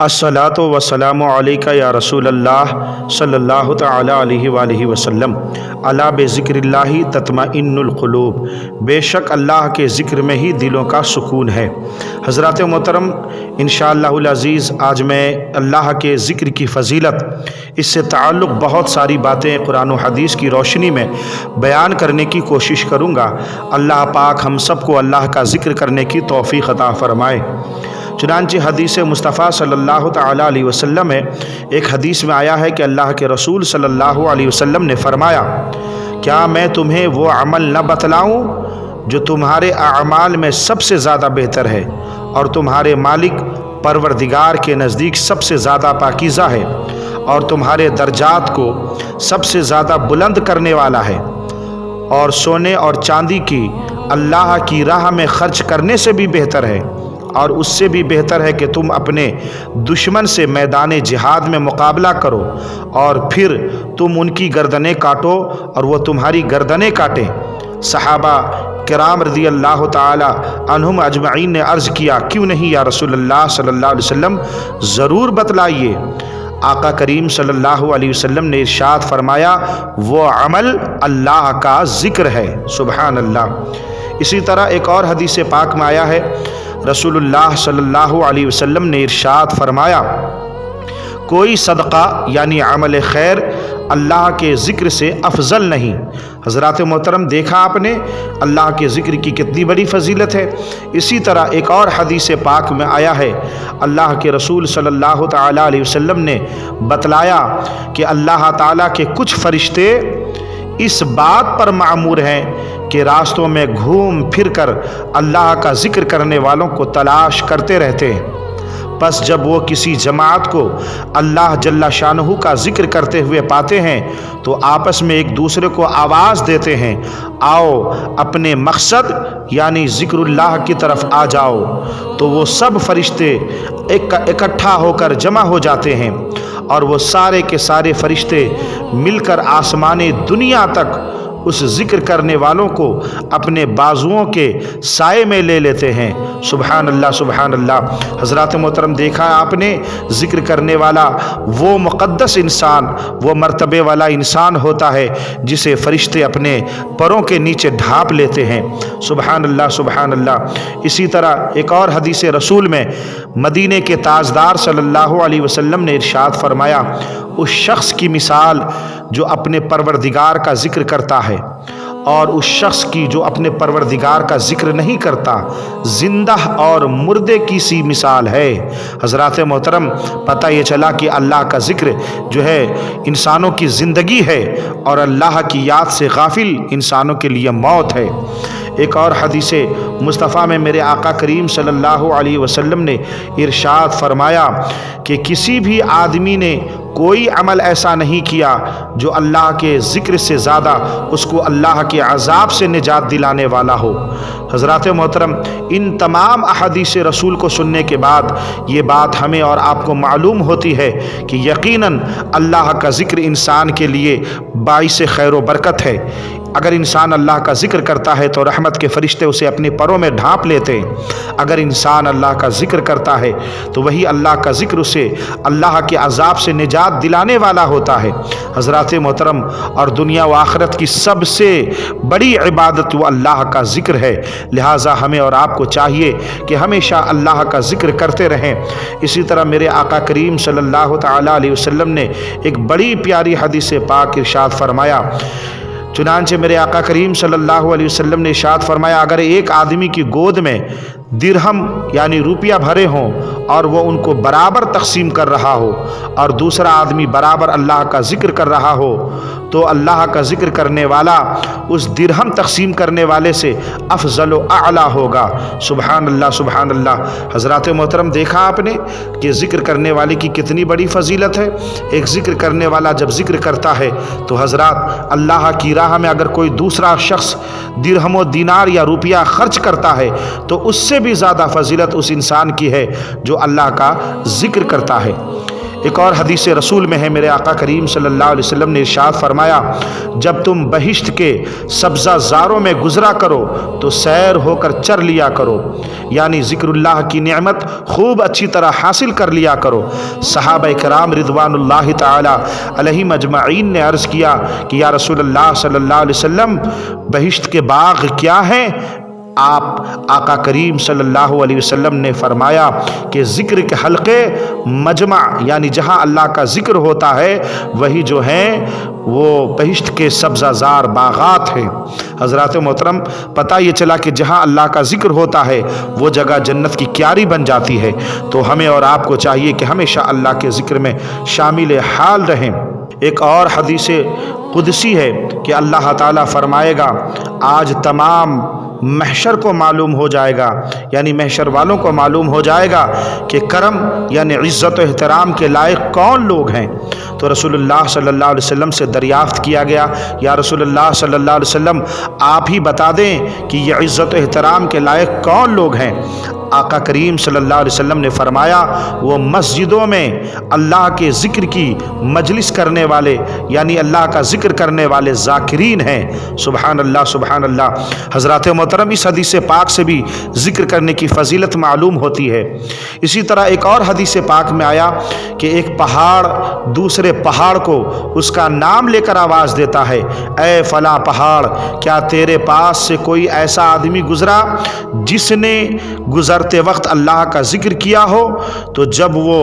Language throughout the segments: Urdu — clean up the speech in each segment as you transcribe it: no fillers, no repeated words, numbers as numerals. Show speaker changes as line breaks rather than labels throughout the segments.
الصلاۃ والسلام علیکہ یا رسول اللہ صلی اللہ تعالی علیہ وآلہ وسلم۔ الا بذکر اللہ تطمئن القلوب، بے شک اللہ کے ذکر میں ہی دلوں کا سکون ہے۔ حضرات محترم، انشاءاللہ العزیز آج میں اللہ کے ذکر کی فضیلت، اس سے تعلق بہت ساری باتیں قرآن و حدیث کی روشنی میں بیان کرنے کی کوشش کروں گا۔ اللہ پاک ہم سب کو اللہ کا ذکر کرنے کی توفیق عطا فرمائے۔ چنانچہ حدیث مصطفیٰ صلی اللہ تعالیٰ علیہ وسلم میں ایک حدیث میں آیا ہے کہ اللہ کے رسول صلی اللہ علیہ وسلم نے فرمایا، کیا میں تمہیں وہ عمل نہ بتلاؤں جو تمہارے اعمال میں سب سے زیادہ بہتر ہے اور تمہارے مالک پروردگار کے نزدیک سب سے زیادہ پاکیزہ ہے اور تمہارے درجات کو سب سے زیادہ بلند کرنے والا ہے، اور سونے اور چاندی کی اللہ کی راہ میں خرچ کرنے سے بھی بہتر ہے، اور اس سے بھی بہتر ہے کہ تم اپنے دشمن سے میدان جہاد میں مقابلہ کرو اور پھر تم ان کی گردنیں کاٹو اور وہ تمہاری گردنیں کاٹیں۔ صحابہ کرام رضی اللہ تعالی عنہم اجمعین نے عرض کیا، کیوں نہیں یا رسول اللہ صلی اللہ علیہ وسلم، ضرور بتلائیے۔ آقا کریم صلی اللہ علیہ وسلم نے ارشاد فرمایا، وہ عمل اللہ کا ذکر ہے۔ سبحان اللہ۔ اسی طرح ایک اور حدیث پاک میں آیا ہے، رسول اللہ صلی اللہ علیہ وسلم نے ارشاد فرمایا، کوئی صدقہ یعنی عمل خیر اللہ کے ذکر سے افضل نہیں۔ حضرات محترم، دیکھا آپ نے اللہ کے ذکر کی کتنی بڑی فضیلت ہے۔ اسی طرح ایک اور حدیث پاک میں آیا ہے، اللہ کے رسول صلی اللہ تعالیٰ علیہ وسلم نے بتلایا کہ اللہ تعالیٰ کے کچھ فرشتے اس بات پر معمور ہیں کہ راستوں میں گھوم پھر کر اللہ کا ذکر کرنے والوں کو تلاش کرتے رہتے ہیں۔ پس جب وہ کسی جماعت کو اللہ جل شانہ کا ذکر کرتے ہوئے پاتے ہیں تو آپس میں ایک دوسرے کو آواز دیتے ہیں، آؤ اپنے مقصد یعنی ذکر اللہ کی طرف آ جاؤ، تو وہ سب فرشتے اکٹھا ہو کر جمع ہو جاتے ہیں، اور وہ سارے کے سارے فرشتے مل کر آسمان دنیا تک اس ذکر کرنے والوں کو اپنے بازوؤں کے سائے میں لے لیتے ہیں۔ سبحان اللہ، سبحان اللہ۔ حضرات محترم، دیکھا آپ نے ذکر کرنے والا وہ مقدس انسان، وہ مرتبے والا انسان ہوتا ہے جسے فرشتے اپنے پروں کے نیچے ڈھانپ لیتے ہیں۔ سبحان اللہ، سبحان اللہ۔ اسی طرح ایک اور حدیث رسول میں مدینے کے تاجدار صلی اللہ علیہ وسلم نے ارشاد فرمایا، اس شخص کی مثال جو اپنے پروردگار کا ذکر کرتا ہے اور اس شخص کی جو اپنے پروردگار کا ذکر نہیں کرتا، زندہ اور مردے کی سی مثال ہے۔ حضرات محترم، پتہ یہ چلا کہ اللہ کا ذکر جو ہے انسانوں کی زندگی ہے اور اللہ کی یاد سے غافل انسانوں کے لیے موت ہے۔ ایک اور حدیث مصطفیٰ میں میرے آقا کریم صلی اللہ علیہ وسلم نے ارشاد فرمایا کہ کسی بھی آدمی نے کوئی عمل ایسا نہیں کیا جو اللہ کے ذکر سے زیادہ اس کو اللہ کے عذاب سے نجات دلانے والا ہو۔ حضرات محترم، ان تمام احادیث رسول کو سننے کے بعد یہ بات ہمیں اور آپ کو معلوم ہوتی ہے کہ یقیناً اللہ کا ذکر انسان کے لیے باعث خیر و برکت ہے۔ اگر انسان اللہ کا ذکر کرتا ہے تو رحمت کے فرشتے اسے اپنے پروں میں ڈھانپ لیتے ہیں۔ اگر انسان اللہ کا ذکر کرتا ہے تو وہی اللہ کا ذکر اسے اللہ کے عذاب سے نجات دلانے والا ہوتا ہے۔ حضرات محترم، اور دنیا و آخرت کی سب سے بڑی عبادت وہ اللہ کا ذکر ہے، لہٰذا ہمیں اور آپ کو چاہیے کہ ہمیشہ اللہ کا ذکر کرتے رہیں۔ اسی طرح میرے آقا کریم صلی اللہ تعالیٰ علیہ وسلم نے ایک بڑی پیاری حدیث پاک ارشاد فرمایا، چنانچہ میرے آقا کریم صلی اللہ علیہ وسلم نے ارشاد فرمایا، اگر ایک آدمی کی گود میں درہم یعنی روپیہ بھرے ہوں اور وہ ان کو برابر تقسیم کر رہا ہو اور دوسرا آدمی برابر اللہ کا ذکر کر رہا ہو تو اللہ کا ذکر کرنے والا اس درہم تقسیم کرنے والے سے افضل و اعلیٰ ہوگا۔ سبحان اللہ، سبحان اللہ۔ حضرات محترم، دیکھا آپ نے کہ ذکر کرنے والے کی کتنی بڑی فضیلت ہے۔ ایک ذکر کرنے والا جب ذکر کرتا ہے تو حضرات اللہ کی راہ میں اگر کوئی دوسرا شخص درہم و دینار یا روپیہ خرچ کرتا ہے تو اس سے بھی زیادہ فضیلت اس انسان کی ہے جو اللہ کا ذکر کرتا ہے۔ ایک اور حدیث رسول میں ہے، میرے آقا کریم صلی اللہ علیہ وسلم نے ارشاد فرمایا، جب تم بہشت کے سبزہ زاروں میں گزرا کرو تو سیر ہو کر چر لیا کرو، یعنی ذکر اللہ کی نعمت خوب اچھی طرح حاصل کر لیا کرو۔ صحابہ کرام رضوان اللہ تعالی علیہم اجمعین نے عرض کیا کہ یا رسول اللہ صلی اللہ علیہ وسلم، بہشت کے باغ کیا ہیں؟ آپ آقا کریم صلی اللہ علیہ وسلم نے فرمایا کہ ذکر کے حلقے، مجمع یعنی جہاں اللہ کا ذکر ہوتا ہے، وہی جو ہیں وہ بہشت کے سبزہ زار باغات ہیں۔ حضرات محترم، پتہ یہ چلا کہ جہاں اللہ کا ذکر ہوتا ہے وہ جگہ جنت کی کیاری بن جاتی ہے، تو ہمیں اور آپ کو چاہیے کہ ہمیشہ اللہ کے ذکر میں شامل حال رہیں۔ ایک اور حدیث قدسی ہے کہ اللہ تعالیٰ فرمائے گا، آج تمام محشر کو معلوم ہو جائے گا، یعنی محشر والوں کو معلوم ہو جائے گا کہ کرم یعنی عزت و احترام کے لائق کون لوگ ہیں۔ تو رسول اللہ صلی اللہ علیہ وسلم سے دریافت کیا گیا، یا رسول اللہ صلی اللہ علیہ وسلم آپ ہی بتا دیں کہ یہ عزت و احترام کے لائق کون لوگ ہیں۔ آقا کریم صلی اللہ علیہ وسلم نے فرمایا، وہ مسجدوں میں اللہ کے ذکر کی مجلس کرنے والے، یعنی اللہ کا ذکر کرنے والے ذاکرین ہیں۔ سبحان اللہ سبحان اللہ۔ حضرات محترم، اس حدیث پاک سے بھی ذکر کرنے کی فضیلت معلوم ہوتی ہے۔ اسی طرح ایک اور حدیث پاک میں آیا کہ ایک پہاڑ دوسرے پہاڑ کو اس کا نام لے کر آواز دیتا ہے، اے فلاں پہاڑ، کیا تیرے پاس سے کوئی ایسا آدمی گزرا جس نے گزرتے وقت اللہ کا ذکر کیا ہو؟ تو جب وہ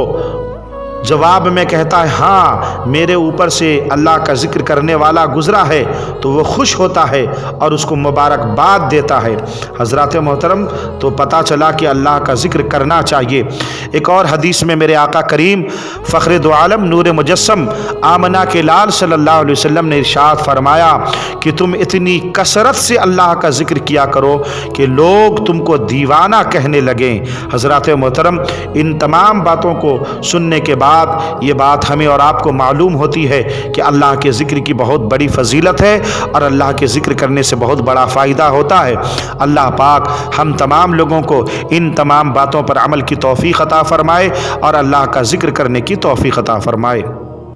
جواب میں کہتا ہے ہاں، میرے اوپر سے اللہ کا ذکر کرنے والا گزرا ہے، تو وہ خوش ہوتا ہے اور اس کو مبارکباد دیتا ہے۔ حضرات محترم، تو پتہ چلا کہ اللہ کا ذکر کرنا چاہیے۔ ایک اور حدیث میں میرے آقا کریم فخر دو عالم نور مجسم آمنہ کے لال صلی اللہ علیہ وسلم نے ارشاد فرمایا کہ تم اتنی کثرت سے اللہ کا ذکر کیا کرو کہ لوگ تم کو دیوانہ کہنے لگیں۔ حضرات محترم، ان تمام باتوں کو سننے کے بعد یہ بات ہمیں اور آپ کو معلوم ہوتی ہے کہ اللہ کے ذکر کی بہت بڑی فضیلت ہے اور اللہ کے ذکر کرنے سے بہت بڑا فائدہ ہوتا ہے۔ اللہ پاک ہم تمام لوگوں کو ان تمام باتوں پر عمل کی توفیق عطا فرمائے اور اللہ کا ذکر کرنے کی توفیق عطا فرمائے۔